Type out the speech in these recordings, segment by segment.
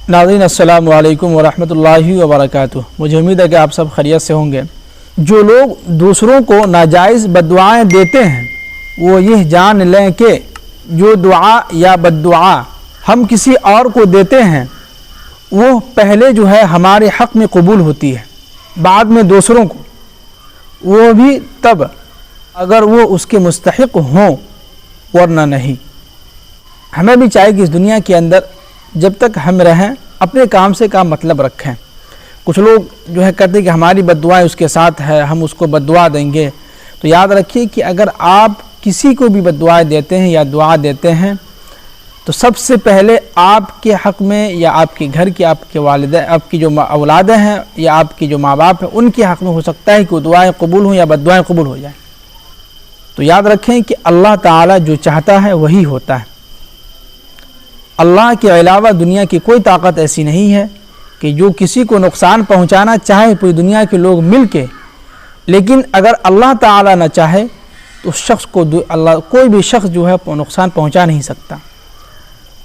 ناظرین السلام علیکم ورحمۃ اللہ وبرکاتہ۔ مجھے امید ہے کہ آپ سب خیریت سے ہوں گے۔ جو لوگ دوسروں کو ناجائز بددعائیں دیتے ہیں وہ یہ جان لیں کہ جو دعا یا بددعا ہم کسی اور کو دیتے ہیں وہ پہلے جو ہے ہمارے حق میں قبول ہوتی ہے، بعد میں دوسروں کو، وہ بھی تب اگر وہ اس کے مستحق ہوں ورنہ نہیں۔ ہمیں بھی چاہیے کہ اس دنیا کے اندر جب تک ہم رہیں اپنے کام سے کام مطلب رکھیں۔ کچھ لوگ جو ہے کہتے ہیں کہ ہماری بددعائیں اس کے ساتھ ہے، ہم اس کو بددعا دیں گے، تو یاد رکھیے کہ اگر آپ کسی کو بھی بددعائیں دیتے ہیں یا دعا دیتے ہیں تو سب سے پہلے آپ کے حق میں یا آپ کے گھر کی، آپ کے والدین، آپ کی جو اولادیں ہیں یا آپ کی جو ماں باپ ہیں ان کے حق میں ہو سکتا ہے کہ وہ دعائیں قبول ہوں یا بددعائیں قبول ہو جائیں۔ تو یاد رکھیں کہ اللہ تعالیٰ جو چاہتا ہے وہی ہوتا ہے۔ اللہ کے علاوہ دنیا کی کوئی طاقت ایسی نہیں ہے کہ جو کسی کو نقصان پہنچانا چاہے پوری دنیا کے لوگ مل کے، لیکن اگر اللہ تعالیٰ نہ چاہے تو اس شخص کو کوئی بھی شخص جو ہے نقصان پہنچا نہیں سکتا۔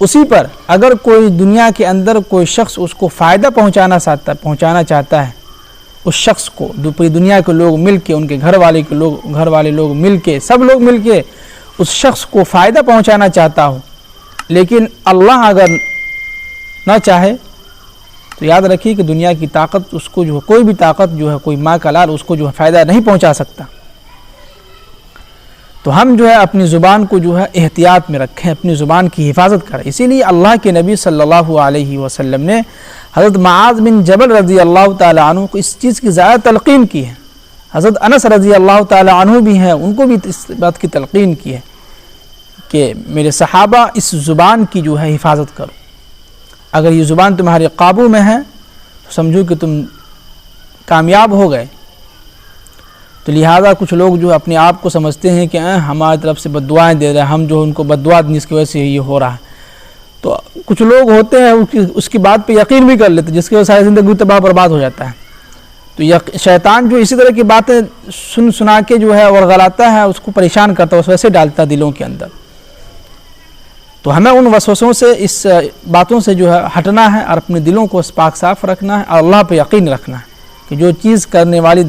اسی پر اگر کوئی دنیا کے اندر کوئی شخص اس کو فائدہ پہنچانا چاہتا ہے، اس شخص کو پوری دنیا کے لوگ مل کے، ان کے گھر والے لوگ مل کے، سب لوگ مل کے اس شخص کو فائدہ پہنچانا چاہتا ہو، لیکن اللہ اگر نہ چاہے تو یاد رکھیے کہ دنیا کی طاقت اس کو جو ہے، کوئی بھی طاقت جو ہے، کوئی ماں کا لال اس کو جو ہے فائدہ نہیں پہنچا سکتا۔ تو ہم جو ہے اپنی زبان کو جو ہے احتیاط میں رکھیں، اپنی زبان کی حفاظت کریں۔ اسی لیے اللہ کے نبی صلی اللہ علیہ وسلم نے حضرت معاذ بن جبل رضی اللہ تعالی عنہ کو اس چیز کی زیادہ تلقین کی ہے۔ حضرت انس رضی اللہ تعالی عنہ بھی ہیں، ان کو بھی اس بات کی تلقین کی ہے کہ میرے صحابہ اس زبان کی جو ہے حفاظت کرو، اگر یہ زبان تمہارے قابو میں ہے تو سمجھو کہ تم کامیاب ہو گئے۔ تو لہذا کچھ لوگ جو اپنے آپ کو سمجھتے ہیں کہ ہماری طرف سے بددعائیں دے رہے ہیں، ہم جو ان کو بددعا دیں جس کی وجہ سے یہ ہو رہا ہے۔ تو کچھ لوگ ہوتے ہیں اس کی بات پہ یقین بھی کر لیتے جس کی وجہ سے ساری زندگی تباہ برباد ہو جاتا ہے۔ تو شیطان جو اسی طرح کی باتیں سنا کے جو ہے اور غلاتا ہے، اس کو پریشان کرتا ہے، اس وجہ سے ڈالتا ہے دلوں کے اندر۔ تو ہمیں ان وسوسوں سے، اس باتوں سے جو ہے ہٹنا ہے اور اپنے دلوں کو پاک صاف رکھنا ہے اور اللہ پہ یقین رکھنا ہے کہ جو چیز کرنے والی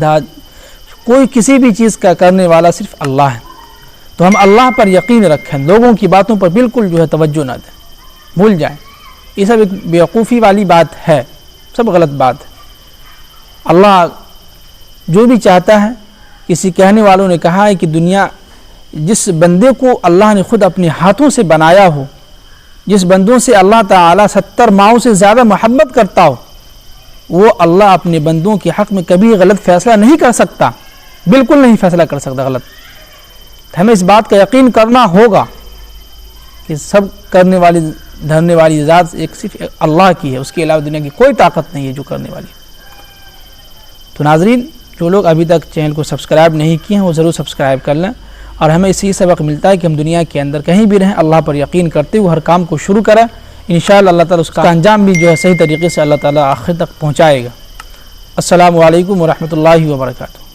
کوئی کسی بھی چیز کا کرنے والا صرف اللہ ہے۔ تو ہم اللہ پر یقین رکھیں، لوگوں کی باتوں پر بالکل جو ہے توجہ نہ دیں، بھول جائیں۔ یہ سب ایک بیوقوفی والی بات ہے، سب غلط بات ہے۔ اللہ جو بھی چاہتا ہے، کسی کہنے والوں نے کہا ہے کہ دنیا جس بندے کو اللہ نے خود اپنے ہاتھوں سے بنایا ہو، جس بندوں سے اللہ تعالیٰ 70 ماؤں سے زیادہ محبت کرتا ہو، وہ اللہ اپنے بندوں کے حق میں کبھی غلط فیصلہ نہیں کر سکتا، بالکل نہیں فیصلہ کر سکتا غلط۔ ہمیں اس بات کا یقین کرنا ہوگا کہ سب کرنے والی دھرنے والی ذات ایک صرف اللہ کی ہے، اس کے علاوہ دنیا کی کوئی طاقت نہیں ہے جو کرنے والی۔ تو ناظرین، جو لوگ ابھی تک چینل کو سبسکرائب نہیں کیے ہیں وہ ضرور سبسکرائب کر لیں، اور ہمیں اسی سبق ملتا ہے کہ ہم دنیا کے اندر کہیں بھی رہیں اللہ پر یقین کرتے ہوئے ہر کام کو شروع کریں، انشاءاللہ اللہ تعالیٰ اس کا انجام بھی جو ہے صحیح طریقے سے اللہ تعالیٰ آخر تک پہنچائے گا۔ السلام علیکم ورحمۃ اللہ وبرکاتہ۔